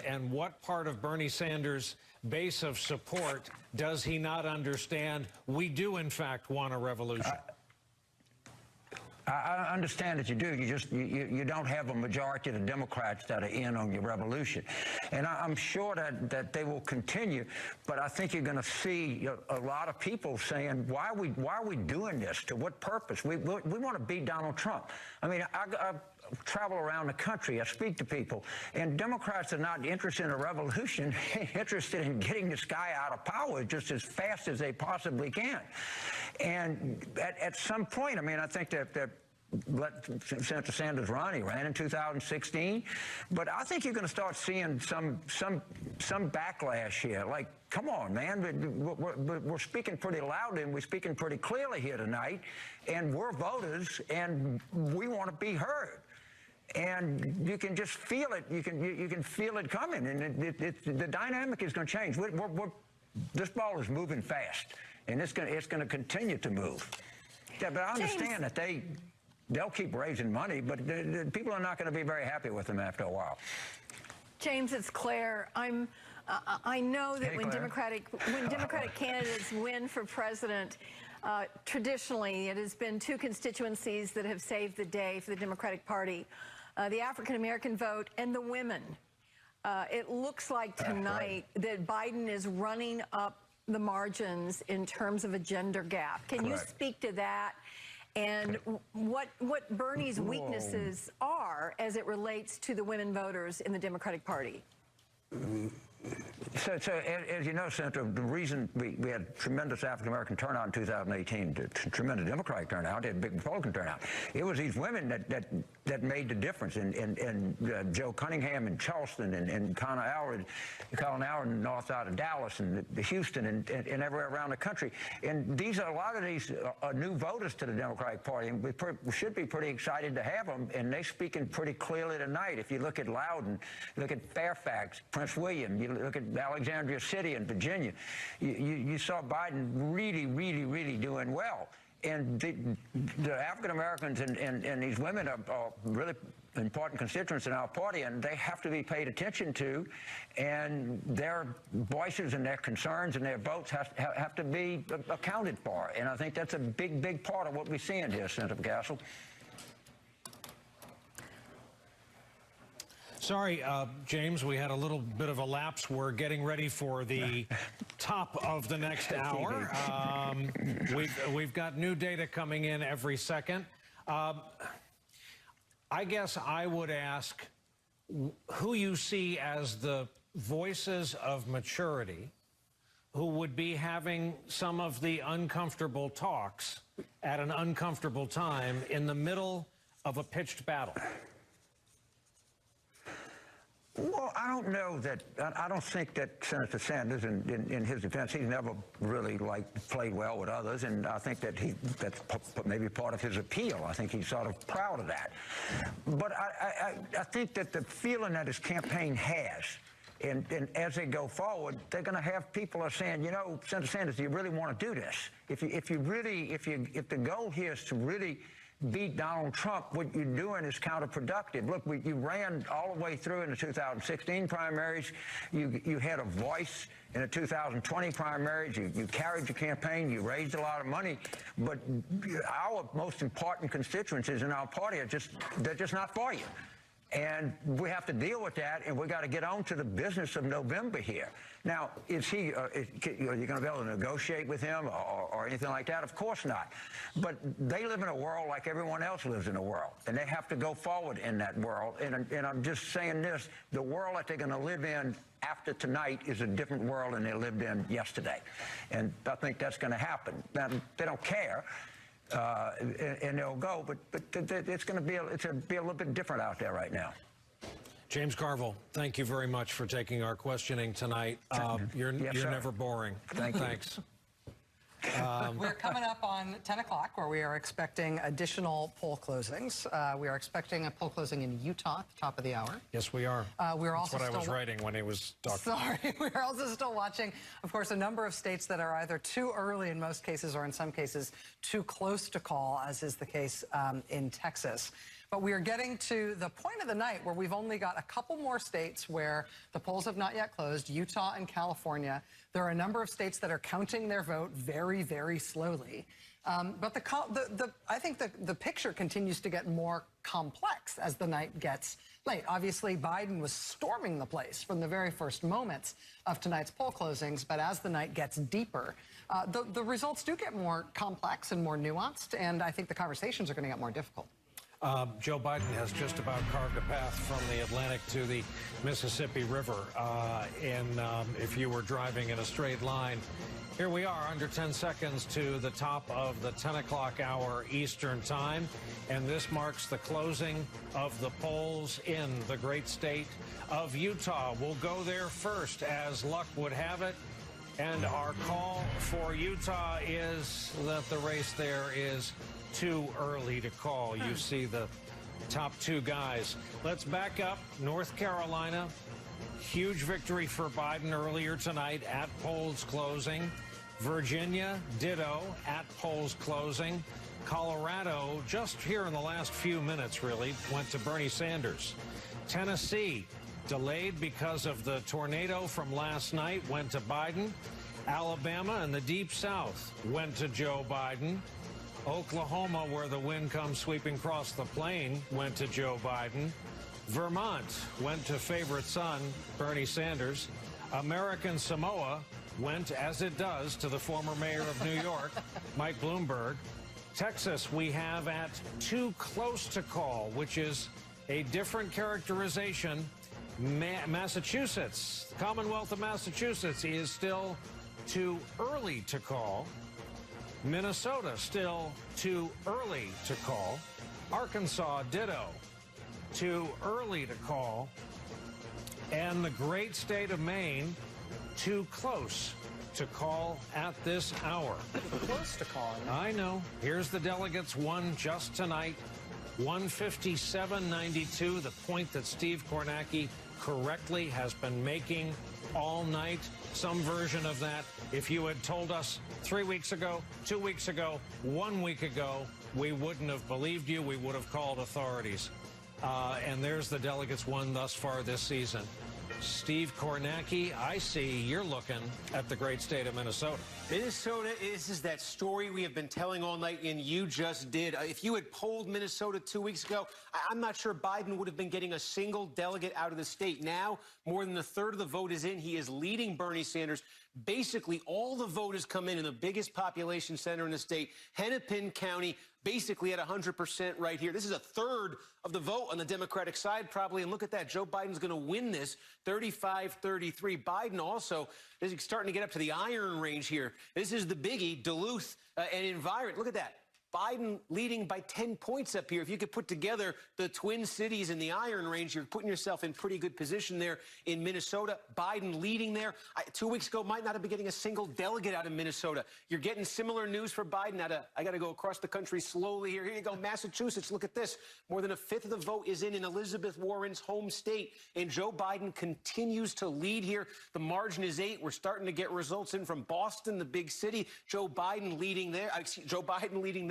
and what part of Bernie Sanders' base of support does he not understand? We do, in fact, want a revolution. I understand that you do. You don't have a majority of the Democrats that are in on your revolution. And I'm sure that they will continue, but I think you're going to see a lot of people saying, why are we doing this? To what purpose? We want to beat Donald Trump. I mean, I travel around the country, I speak to people, and Democrats are not interested in a revolution, interested in getting this guy out of power just as fast as they possibly can. And at some point, I mean, I think that Senator Sanders he ran in 2016, but I think you're going to start seeing some backlash here. Like, come on, man, we're speaking pretty loudly and we're speaking pretty clearly here tonight, and we're voters and we want to be heard. And you can just feel it. You can feel it coming, and the dynamic is going to change. This ball is moving fast, and it's going to continue to move. Yeah, but I understand that they'll keep raising money, but the people are not going to be very happy with them after a while. James, it's Claire. I know that when Democratic candidates win for president, traditionally it has been two constituencies that have saved the day for the Democratic Party. The African-American vote and the women. It looks like tonight that Biden is running up the margins in terms of a gender gap. Can you speak to that and what Bernie's weaknesses are as it relates to the women voters in the Democratic Party? So as you know, Senator, the reason we had tremendous African-American turnout in 2018, tremendous Democratic turnout, they had big Republican turnout. It was these women that made the difference. And Joe Cunningham in Charleston, and Colin Howard north side of Dallas, and Houston, and everywhere around the country. And a lot of these are new voters to the Democratic Party, and we should be pretty excited to have them. And they're speaking pretty clearly tonight. If you look at Loudoun, look at Fairfax, Prince William, you look at Alexandria City in Virginia, you saw Biden really doing well. And the African Americans and these women are really important constituents in our party, and they have to be paid attention to, and their voices and their concerns and their votes have to be accounted for. And I think that's a big part of what we're seeing here, Senator Castle. Sorry, James, we had a little bit of a lapse. We're getting ready for the top of the next hour. We've got new data coming in every second. I guess I would ask who you see as the voices of maturity who would be having some of the uncomfortable talks at an uncomfortable time in the middle of a pitched battle. Well, I don't know that. I don't think that Senator Sanders, in his defense, he's never really played well with others, and I think that that's maybe part of his appeal. I think he's sort of proud of that. But I think that the feeling that his campaign has, and as they go forward, they're going to have people are saying, you know, Senator Sanders, do you really want to do this? If the goal here is to really beat Donald Trump, what you're doing is counterproductive. Look, you ran all the way through in the 2016 primaries. You had a voice in the 2020 primaries. You carried your campaign. You raised a lot of money. But our most important constituencies in our party they're just not for you. And we have to deal with that, and we got to get on to the business of November here. Now, are you going to be able to negotiate with him or anything like that? Of course not. But they live in a world like everyone else lives in a world, and they have to go forward in that world. And I'm just saying this, the world that they're going to live in after tonight is a different world than they lived in yesterday. And I think that's going to happen. Now, they don't care. And they'll go, but it's going to be a little bit different out there right now. James Carville, thank you very much for taking our questioning tonight. You're never boring. Thanks. We're coming up on 10 o'clock where we are expecting additional poll closings. We are expecting a poll closing in Utah at the top of the hour. Yes, we are. We're also That's what I was writing when he was talking. Sorry. We're also still watching, of course, a number of states that are either too early in most cases or in some cases too close to call, as is the case in Texas. But we are getting to the point of the night where we've only got a couple more states where the polls have not yet closed, Utah and California. There are a number of states that are counting their vote very, very slowly. But I think the picture continues to get more complex as the night gets late. Obviously, Biden was storming the place from the very first moments of tonight's poll closings, but as the night gets deeper, the results do get more complex and more nuanced, and I think the conversations are going to get more difficult. Joe Biden has just about carved a path from the Atlantic to the Mississippi River. If you were driving in a straight line, here we are, under 10 seconds to the top of the 10 o'clock hour Eastern time. And this marks the closing of the polls in the great state of Utah. We'll go there first, as luck would have it. And our call for Utah is that the race there is too early to call. You see the top two guys. Let's back up. North Carolina, huge victory for Biden earlier tonight at polls closing. Virginia, ditto, at polls closing. Colorado, just here in the last few minutes, really, went to Bernie Sanders. Tennessee, delayed because of the tornado from last night, went to Biden. Alabama and the Deep South went to Joe Biden. Oklahoma, where the wind comes sweeping across the plain, went to Joe Biden. Vermont went to favorite son, Bernie Sanders. American Samoa went, as it does, to the former mayor of New York, Mike Bloomberg. Texas, we have at too close to call, which is a different characterization. Massachusetts, the Commonwealth of Massachusetts, is still too early to call. Minnesota, still too early to call. Arkansas, ditto, too early to call. And the great state of Maine, too close to call at this hour. Close to calling. I know. Here's the delegates, one just tonight, 157-92, the point that Steve Kornacki correctly has been making all night. Some version of that. If you had told us 3 weeks ago, 2 weeks ago, 1 week ago, we wouldn't have believed you. We would have called authorities. And there's the delegates won thus far this season. Steve Kornacki, I see you're looking at the great state of Minnesota. Minnesota is that story we have been telling all night, and you just did. If you had polled Minnesota 2 weeks ago, I'm not sure Biden would have been getting a single delegate out of the state. Now, more than a third of the vote is in. He is leading Bernie Sanders. Basically, all the vote has come in the biggest population center in the state, Hennepin County, basically at 100% right here. This is a third of the vote on the Democratic side, probably. And look at that. Joe Biden's going to win this 35-33. Biden also is starting to get up to the iron range here. This is the biggie, Duluth and Environ. Look at that. Biden leading by 10 points up here. If you could put together the Twin Cities and the Iron Range, you're putting yourself in pretty good position there in Minnesota. Biden leading there. 2 weeks ago, might not have been getting a single delegate out of Minnesota. You're getting similar news for Biden. I got to go across the country slowly here. Here you go, Massachusetts. Look at this. More than a fifth of the vote is in Elizabeth Warren's home state, and Joe Biden continues to lead here. The margin is 8. We're starting to get results in from Boston, the big city. Joe Biden leading there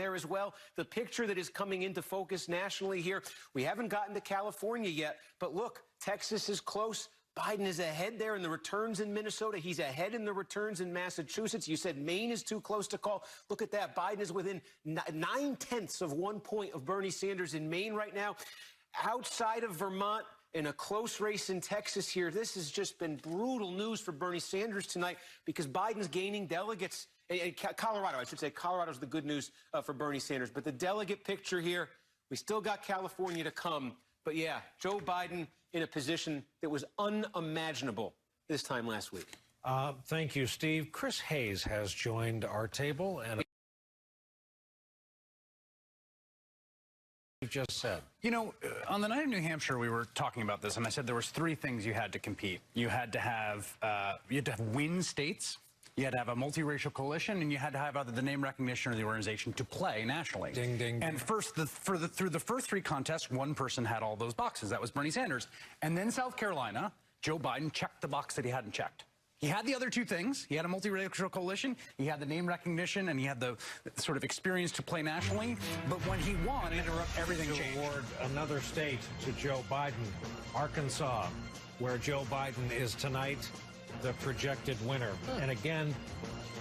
as well. The picture that is coming into focus nationally here, we haven't gotten to California yet, but look, Texas is close. Biden is ahead there in the returns in Minnesota. He's ahead in the returns in Massachusetts. You said Maine is too close to call. Look at that. Biden is within 9/10 of 1 point of Bernie Sanders in Maine right now. Outside of Vermont, in a close race in Texas here, this has just been brutal news for Bernie Sanders tonight because Biden's gaining delegates. Colorado, I should say. Colorado's the good news for Bernie Sanders. But the delegate picture here, we still got California to come. But yeah, Joe Biden in a position that was unimaginable this time last week. Thank you, Steve. Chris Hayes has joined our table, and you just said. You know, on the night of New Hampshire, we were talking about this, and I said there was 3 things you had to compete. You had to have win states. You had to have a multiracial coalition, and you had to have either the name recognition or the organization to play nationally. Ding, ding. And through the first 3 contests, one person had all those boxes. That was Bernie Sanders. And then South Carolina, Joe Biden checked the box that he hadn't checked. He had the other two things. He had a multiracial coalition, he had the name recognition, and he had the sort of experience to play nationally. But when he won, everything changed. Award another state to Joe Biden, Arkansas, where Joe Biden is tonight the projected winner. And again,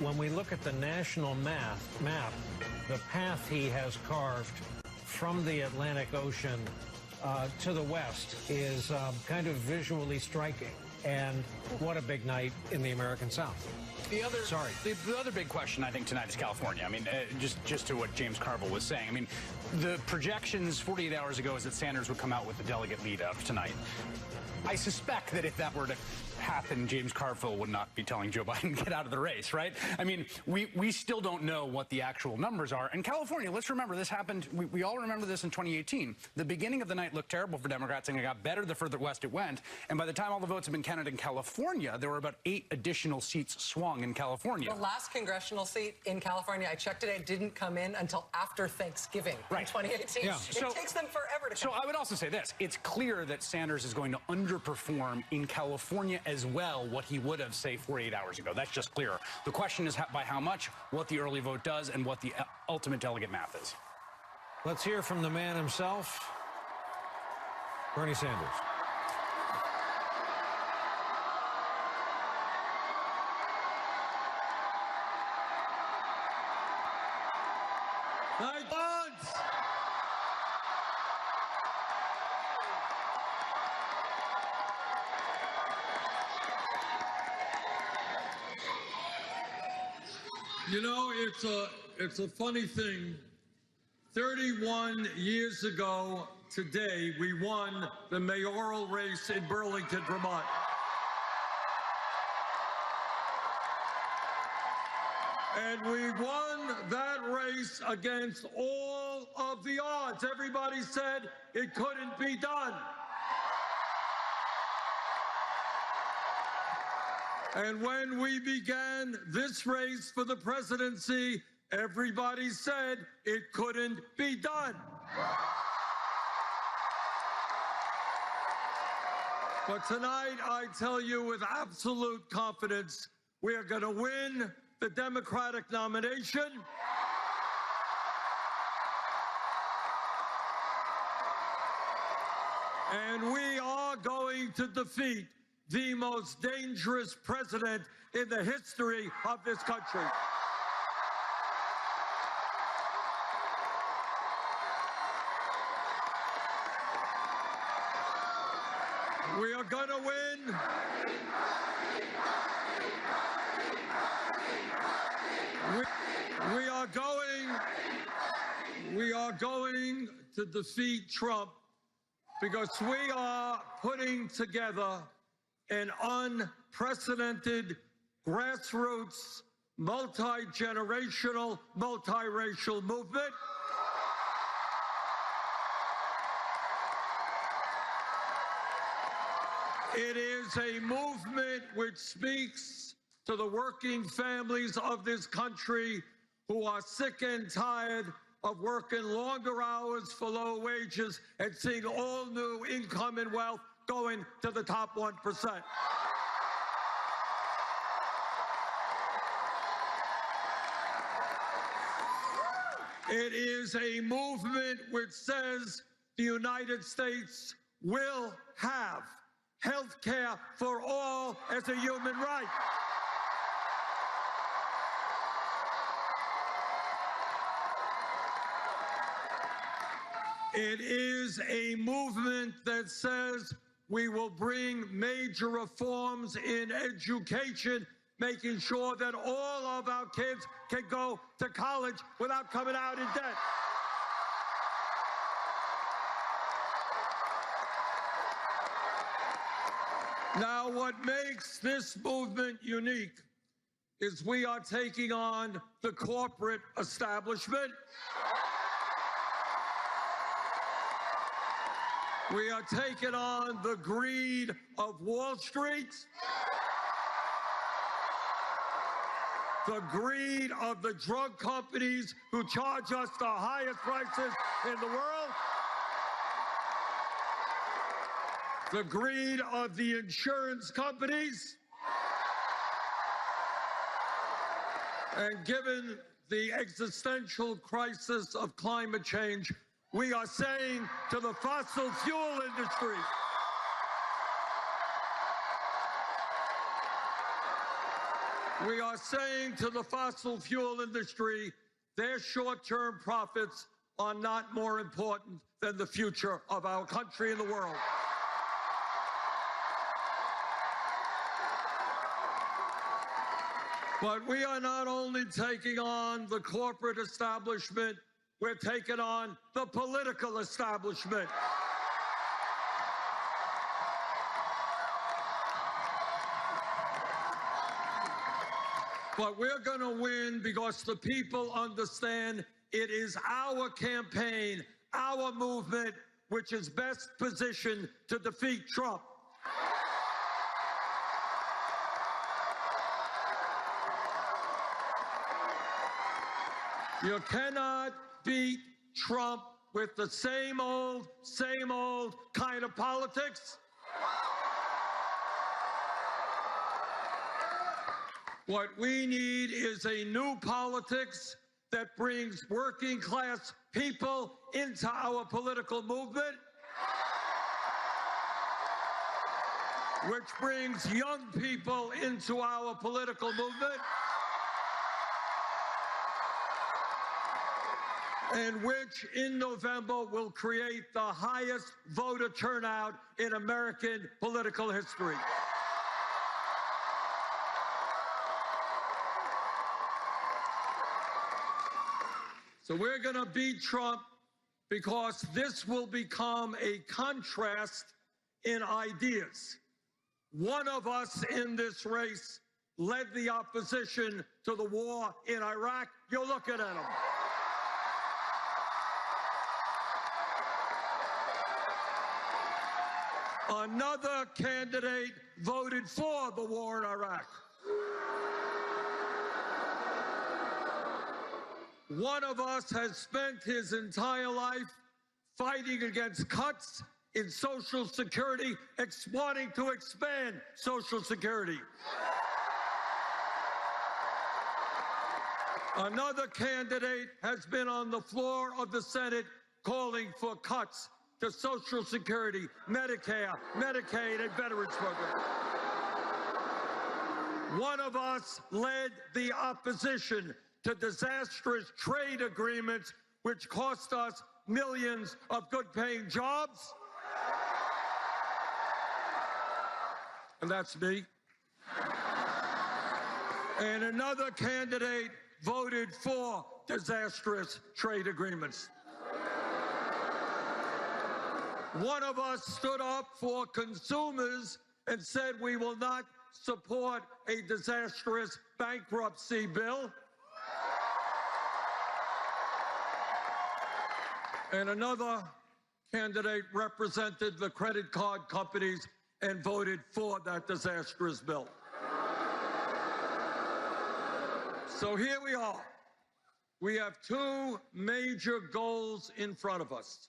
when we look at the national map, the path he has carved from the Atlantic Ocean to the west is kind of visually striking. And what a big night in the American South. The other big question, I think, tonight is California. I mean, just to what James Carville was saying. I mean, the projections 48 hours ago is that Sanders would come out with the delegate lead up tonight. I suspect that if that were to happen, James Carville would not be telling Joe Biden, get out of the race, right? I mean, we still don't know what the actual numbers are. And California, let's remember, this happened, we all remember this in 2018. The beginning of the night looked terrible for Democrats, and it got better the further west it went. And by the time all the votes had been counted in California, there were about 8 additional seats swung in California. The last congressional seat in California, I checked today, didn't come in until after Thanksgiving in 2018. Yeah. It takes them forever to come in. So I would also say this. It's clear that Sanders is going to underperform in California as well what he would have, say, 48 hours ago. That's just clear. The question is by how much, what the early vote does, and what the ultimate delegate math is. Let's hear from the man himself, Bernie Sanders. You know, it's a funny thing. 31 years ago today, we won the mayoral race in Burlington, Vermont. And we won that race against all of the odds. Everybody said it couldn't be done. And when we began this race for the presidency, everybody said it couldn't be done. But tonight, I tell you with absolute confidence, we are going to win the Democratic nomination. And we are going to defeat the most dangerous president in the history of this country. We are going to win. We are going to defeat Trump because we are putting together an unprecedented grassroots, multi-generational, multiracial movement. It is a movement which speaks to the working families of this country who are sick and tired of working longer hours for low wages and seeing all new income and wealth going to the top 1%. It is a movement which says the United States will have health care for all as a human right. It is a movement that says we will bring major reforms in education, making sure that all of our kids can go to college without coming out in debt. Now, what makes this movement unique is we are taking on the corporate establishment. We are taking on the greed of Wall Street, the greed of the drug companies who charge us the highest prices in the world, the greed of the insurance companies, And given the existential crisis of climate change, we are saying to the fossil fuel industry, their short-term profits are not more important than the future of our country and the world. But we are not only taking on the corporate establishment, we're taking on the political establishment. But we're going to win because the people understand it is our campaign, our movement, which is best positioned to defeat Trump. You cannot beat Trump with the same old kind of politics. What we need is a new politics that brings working class people into our political movement, which brings young people into our political movement, and which in November will create the highest voter turnout in American political history. So we're going to beat Trump because this will become a contrast in ideas. One of us in this race led the opposition to the war in Iraq. You're looking at him. Another candidate voted for the war in Iraq. One of us has spent his entire life fighting against cuts in Social Security, wanting to expand Social Security. Another candidate has been on the floor of the Senate calling for cuts to Social Security, Medicare, Medicaid, and Veterans Program. One of us led the opposition to disastrous trade agreements which cost us millions of good-paying jobs. And that's me. And another candidate voted for disastrous trade agreements. One of us stood up for consumers and said we will not support a disastrous bankruptcy bill. And another candidate represented the credit card companies and voted for that disastrous bill. So here we are. We have two major goals in front of us.